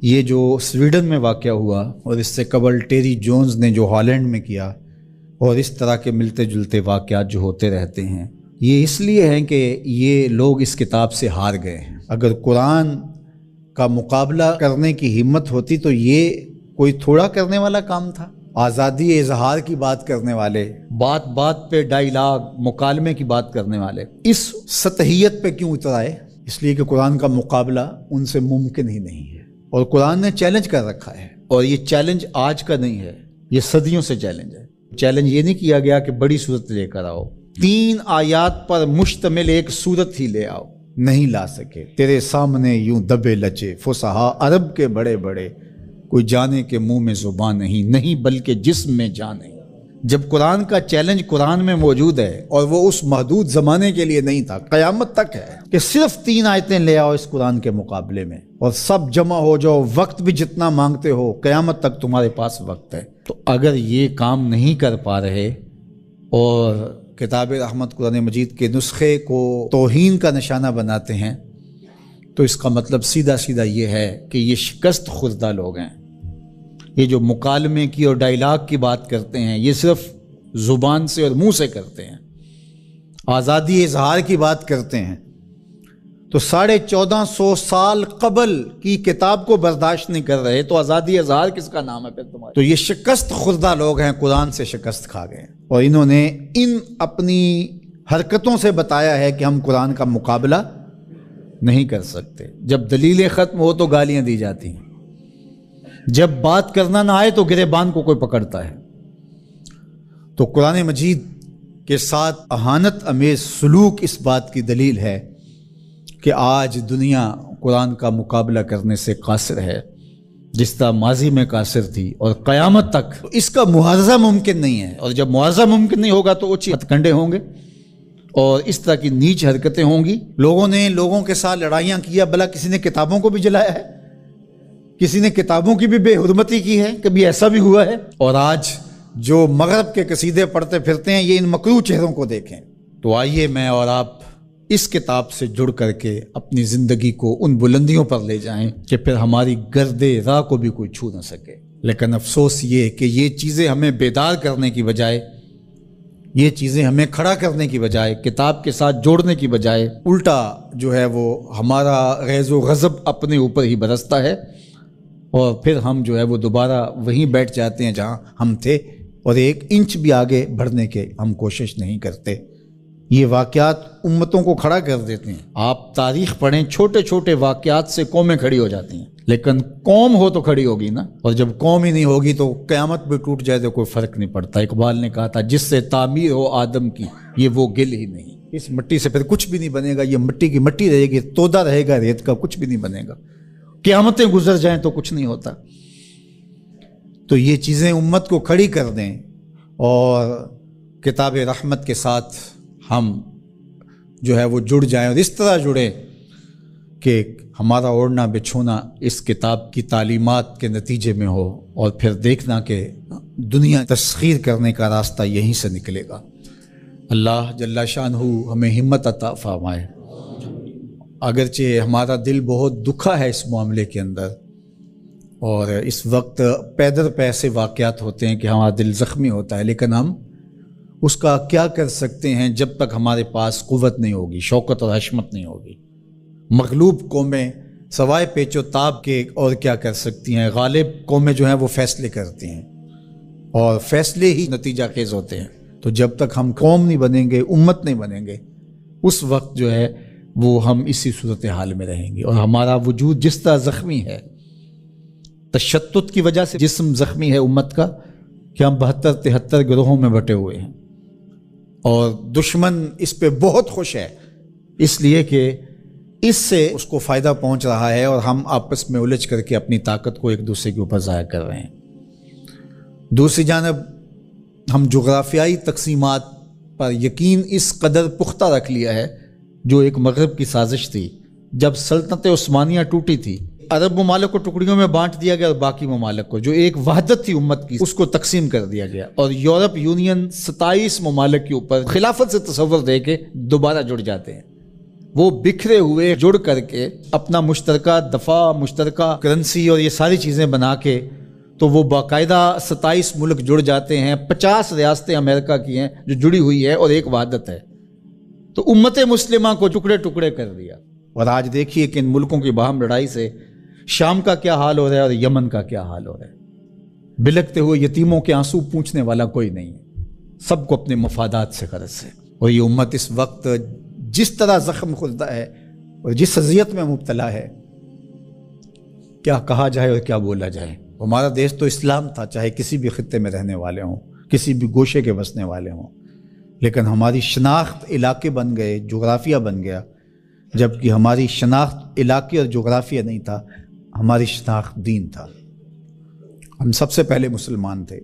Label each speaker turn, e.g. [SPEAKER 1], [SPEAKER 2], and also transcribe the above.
[SPEAKER 1] یہ جو سویڈن میں واقع ہوا اور اس سے قبل ٹیری جونز نے جو ہالینڈ میں کیا اور اس طرح کے ملتے جلتے واقعات جو ہوتے رہتے ہیں، یہ اس لیے ہیں کہ یہ لوگ اس کتاب سے ہار گئے ہیں۔ اگر قرآن کا مقابلہ کرنے کی ہمت ہوتی تو یہ کوئی تھوڑا کرنے والا کام تھا۔ آزادی اظہار کی بات کرنے والے، بات بات پہ ڈائیلاگ مکالمے کی بات کرنے والے اس سطحیت پہ کیوں اتر آئے؟ اس لیے کہ قرآن کا مقابلہ ان سے ممکن ہی نہیں ہے، اور قرآن نے چیلنج کر رکھا ہے، اور یہ چیلنج آج کا نہیں ہے، یہ صدیوں سے چیلنج ہے۔ چیلنج یہ نہیں کیا گیا کہ بڑی صورت لے کر آؤ، 3 آیات پر مشتمل ایک صورت ہی لے آؤ، نہیں لا سکے۔ تیرے سامنے یوں دبے لچے فصحا عرب کے بڑے بڑے، کوئی جانے کے منہ میں زبان نہیں بلکہ جسم میں جان نہیں۔ جب قرآن کا چیلنج قرآن میں موجود ہے اور وہ اس محدود زمانے کے لیے نہیں تھا، قیامت تک ہے کہ صرف 3 آیتیں لے آؤ اس قرآن کے مقابلے میں اور سب جمع ہو جاؤ، وقت بھی جتنا مانگتے ہو، قیامت تک تمہارے پاس وقت ہے۔ تو اگر یہ کام نہیں کر پا رہے اور کتاب رحمت قرآن مجید کے نسخے کو توہین کا نشانہ بناتے ہیں، تو اس کا مطلب سیدھا سیدھا یہ ہے کہ یہ شکست خوردہ لوگ ہیں۔ یہ جو مکالمے کی اور ڈائیلاگ کی بات کرتے ہیں، یہ صرف زبان سے اور منہ سے کرتے ہیں۔ آزادی اظہار کی بات کرتے ہیں تو 1450 سال قبل کی کتاب کو برداشت نہیں کر رہے، تو آزادی اظہار کس کا نام ہے پھر تمہارا؟ تو یہ شکست خوردہ لوگ ہیں، قرآن سے شکست کھا گئے، اور انہوں نے ان اپنی حرکتوں سے بتایا ہے کہ ہم قرآن کا مقابلہ نہیں کر سکتے۔ جب دلیلیں ختم ہو تو گالیاں دی جاتی ہیں، جب بات کرنا نہ آئے تو گریبان کو کوئی پکڑتا ہے۔ تو قرآن مجید کے ساتھ اہانت امیز سلوک اس بات کی دلیل ہے کہ آج دنیا قرآن کا مقابلہ کرنے سے قاصر ہے، جس طرح ماضی میں قاصر تھی، اور قیامت تک اس کا معاوضہ ممکن نہیں ہے۔ اور جب معاوضہ ممکن نہیں ہوگا تو اوچی ہتھ کنڈے ہوں گے اور اس طرح کی نیچ حرکتیں ہوں گی۔ لوگوں نے لوگوں کے ساتھ لڑائیاں کیا، بھلا کسی نے کتابوں کو بھی جلایا ہے، کسی نے کتابوں کی بھی بے حرمتی کی ہے، کبھی ایسا بھی ہوا ہے؟ اور آج جو مغرب کے قصیدے پڑھتے پھرتے ہیں، یہ ان مکروہ چہروں کو دیکھیں۔ تو آئیے میں اور آپ اس کتاب سے جڑ کر کے اپنی زندگی کو ان بلندیوں پر لے جائیں کہ پھر ہماری گرد راہ کو بھی کوئی چھو نہ سکے۔ لیکن افسوس یہ کہ یہ چیزیں ہمیں بیدار کرنے کی بجائے، یہ چیزیں ہمیں کھڑا کرنے کی بجائے، کتاب کے ساتھ جوڑنے کی بجائے، الٹا جو ہے وہ ہمارا غیظ و غضب اپنے اوپر ہی برستا ہے، اور پھر ہم جو ہے وہ دوبارہ وہیں بیٹھ جاتے ہیں جہاں ہم تھے، اور 1 انچ بھی آگے بڑھنے کے ہم کوشش نہیں کرتے۔ یہ واقعات امتوں کو کھڑا کر دیتے ہیں۔ آپ تاریخ پڑھیں، چھوٹے چھوٹے واقعات سے قومیں کھڑی ہو جاتی ہیں، لیکن قوم ہو تو کھڑی ہوگی نا، اور جب قوم ہی نہیں ہوگی تو قیامت بھی ٹوٹ جائے تو کوئی فرق نہیں پڑتا۔ اقبال نے کہا تھا، جس سے تعمیر ہو آدم کی یہ وہ گل ہی نہیں۔ اس مٹی سے پھر کچھ بھی نہیں بنے گا، یہ مٹی کی مٹی رہے گی، تودا رہے گا ریت کا، کچھ بھی نہیں بنے گا۔ قیامتیں گزر جائیں تو کچھ نہیں ہوتا۔ تو یہ چیزیں امت کو کھڑی کر دیں، اور کتاب رحمت کے ساتھ ہم جو ہے وہ جڑ جائیں، اور اس طرح جڑیں کہ ہمارا اوڑھنا بچھونا اس کتاب کی تعلیمات کے نتیجے میں ہو، اور پھر دیکھنا کہ دنیا تسخیر کرنے کا راستہ یہیں سے نکلے گا۔ اللہ جل شانہ ہمیں ہمت عطا فرمائے۔ اگرچہ ہمارا دل بہت دکھا ہے اس معاملے کے اندر، اور اس وقت پے در پے ایسے واقعات ہوتے ہیں کہ ہمارا دل زخمی ہوتا ہے، لیکن ہم اس کا کیا کر سکتے ہیں جب تک ہمارے پاس قوت نہیں ہوگی، شوکت اور حشمت نہیں ہوگی۔ مغلوب قومیں سوائے پیچ و تاب کے اور کیا کر سکتی ہیں؟ غالب قومیں جو ہیں وہ فیصلے کرتی ہیں، اور فیصلے ہی نتیجہ خیز ہوتے ہیں۔ تو جب تک ہم قوم نہیں بنیں گے، امت نہیں بنیں گے، اس وقت جو ہے وہ ہم اسی صورتحال میں رہیں گے، اور ہمارا وجود جس طرح زخمی ہے، تشتت کی وجہ سے جسم زخمی ہے امت کا، کہ ہم 72-73 گروہوں میں بٹے ہوئے ہیں، اور دشمن اس پہ بہت خوش ہے، اس لیے کہ اس سے اس کو فائدہ پہنچ رہا ہے، اور ہم آپس میں الجھ کر کے اپنی طاقت کو ایک دوسرے کے اوپر ضائع کر رہے ہیں۔ دوسری جانب ہم جغرافیائی تقسیمات پر یقین اس قدر پختہ رکھ لیا ہے، جو ایک مغرب کی سازش تھی۔ جب سلطنت عثمانیہ ٹوٹی تھی، عرب ممالک کو ٹکڑیوں میں بانٹ دیا گیا، اور باقی ممالک کو جو ایک وحدت تھی امت کی، اس کو تقسیم کر دیا گیا، اور یورپ یونین 27 ممالک کے اوپر خلافت سے تصور دے کے دوبارہ جڑ جاتے ہیں۔ وہ بکھرے ہوئے جڑ کر کے اپنا مشترکہ دفاع، مشترکہ کرنسی اور یہ ساری چیزیں بنا کے تو وہ باقاعدہ 27 ملک جڑ جاتے ہیں، 50 ریاستیں امریکہ کی ہیں جو جڑی ہوئی ہے اور ایک وحدت ہے۔ تو امت مسلمہ کو ٹکڑے ٹکڑے کر دیا، اور آج دیکھیے کہ ان ملکوں کی باہم لڑائی سے شام کا کیا حال ہو رہا ہے اور یمن کا کیا حال ہو رہا ہے۔ بلکتے ہوئے یتیموں کے آنسو پوچھنے والا کوئی نہیں ہے، سب کو اپنے مفادات سے غرض ہے۔ اور یہ امت اس وقت جس طرح زخم خوردہ ہے اور جس اذیت میں مبتلا ہے، کیا کہا جائے اور کیا بولا جائے۔ ہمارا دیش تو اسلام تھا، چاہے کسی بھی خطے میں رہنے والے ہوں، کسی بھی گوشے کے بسنے والے ہوں، لیکن ہماری شناخت علاقے بن گئے، جغرافیہ بن گیا، جبکہ ہماری شناخت علاقے اور جغرافیہ نہیں تھا، ہماری شناخت دین تھا۔ ہم سب سے پہلے مسلمان تھے۔